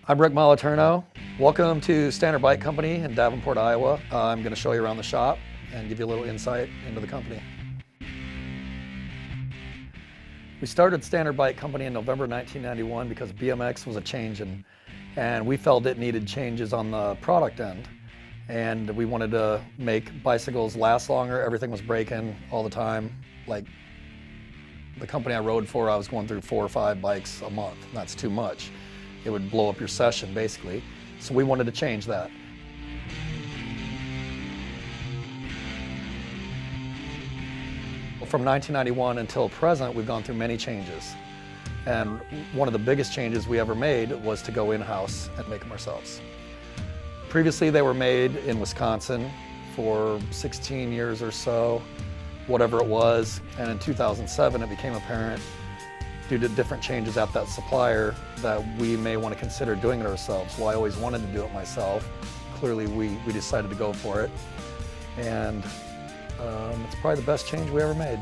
I'm Rick Moliterno. Welcome to Standard Bike Company in Davenport, Iowa. I'm going to show you around the shop and give you a little insight into the company. We started Standard Bike Company in November 1991 because BMX was a changing, and we felt it needed changes on the product end. And we wanted to make bicycles last longer. Everything was breaking all the time. Like the company I rode for, I was going through 4 or 5 bikes a month. That's too much. It would blow up your session, basically. So we wanted to change that. From 1991 until present, we've gone through many changes. And one of the biggest changes we ever made was to go in-house and make them ourselves. Previously, they were made in Wisconsin for 16 years or so, whatever it was. And in 2007, it became apparent due to different changes at that supplier that we may want to consider doing it ourselves. Well, I always wanted to do it myself. Clearly, we decided to go for it. And it's probably the best change we ever made.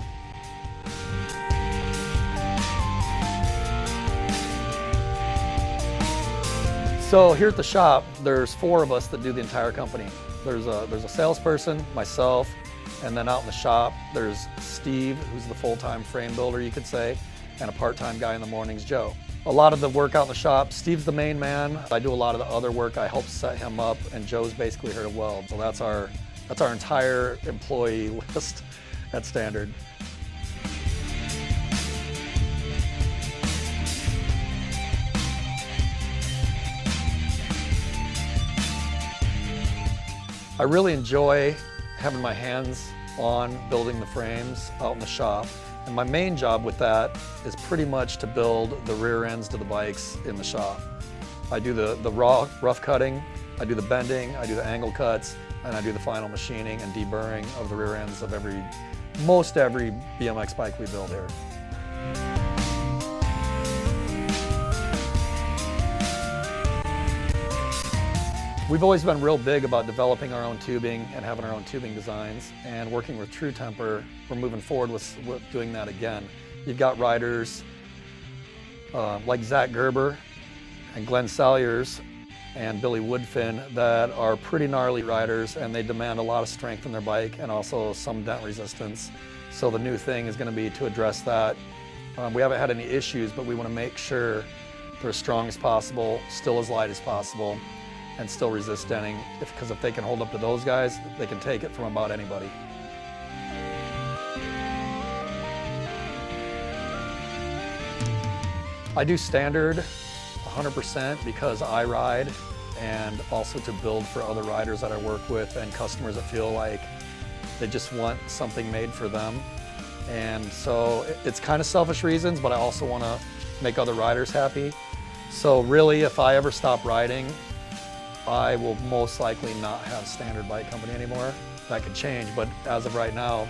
So here at the shop, there's 4 of us that do the entire company. There's a salesperson, myself, and then out in the shop, there's Steve, who's the full-time frame builder, you could say, and a part-time guy in the mornings, Joe. A lot of the work out in the shop, Steve's the main man. I do a lot of the other work. I help set him up, and Joe's basically here to weld. So that's our entire employee list at Standard. I really enjoy having my hands on building the frames out in the shop. And my main job with that is pretty much to build the rear ends to the bikes in the shop. I do the rough cutting, I do the bending, I do the angle cuts, and I do the final machining and deburring of the rear ends of most every BMX bike we build here. We've always been real big about developing our own tubing and having our own tubing designs, and working with True Temper, we're moving forward with doing that again. You've got riders like Zach Gerber and Glenn Salyers and Billy Woodfin that are pretty gnarly riders, and they demand a lot of strength in their bike and also some dent resistance. So the new thing is going to be to address that. We haven't had any issues, but we want to make sure they're as strong as possible, still as light as possible, and still resist denting, because if they can hold up to those guys, they can take it from about anybody. I do Standard 100% because I ride, and also to build for other riders that I work with and customers that feel like they just want something made for them. And so it's kind of selfish reasons, but I also want to make other riders happy. So really, if I ever stop riding, I will most likely not have Standard Bike Company anymore. That could change, but as of right now,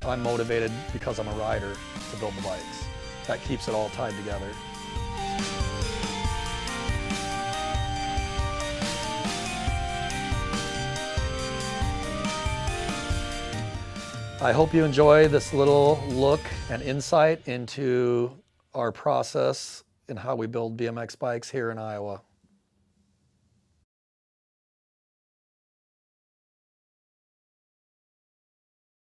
I'm motivated because I'm a rider to build the bikes. That keeps it all tied together. I hope you enjoy this little look and insight into our process and how we build BMX bikes here in Iowa.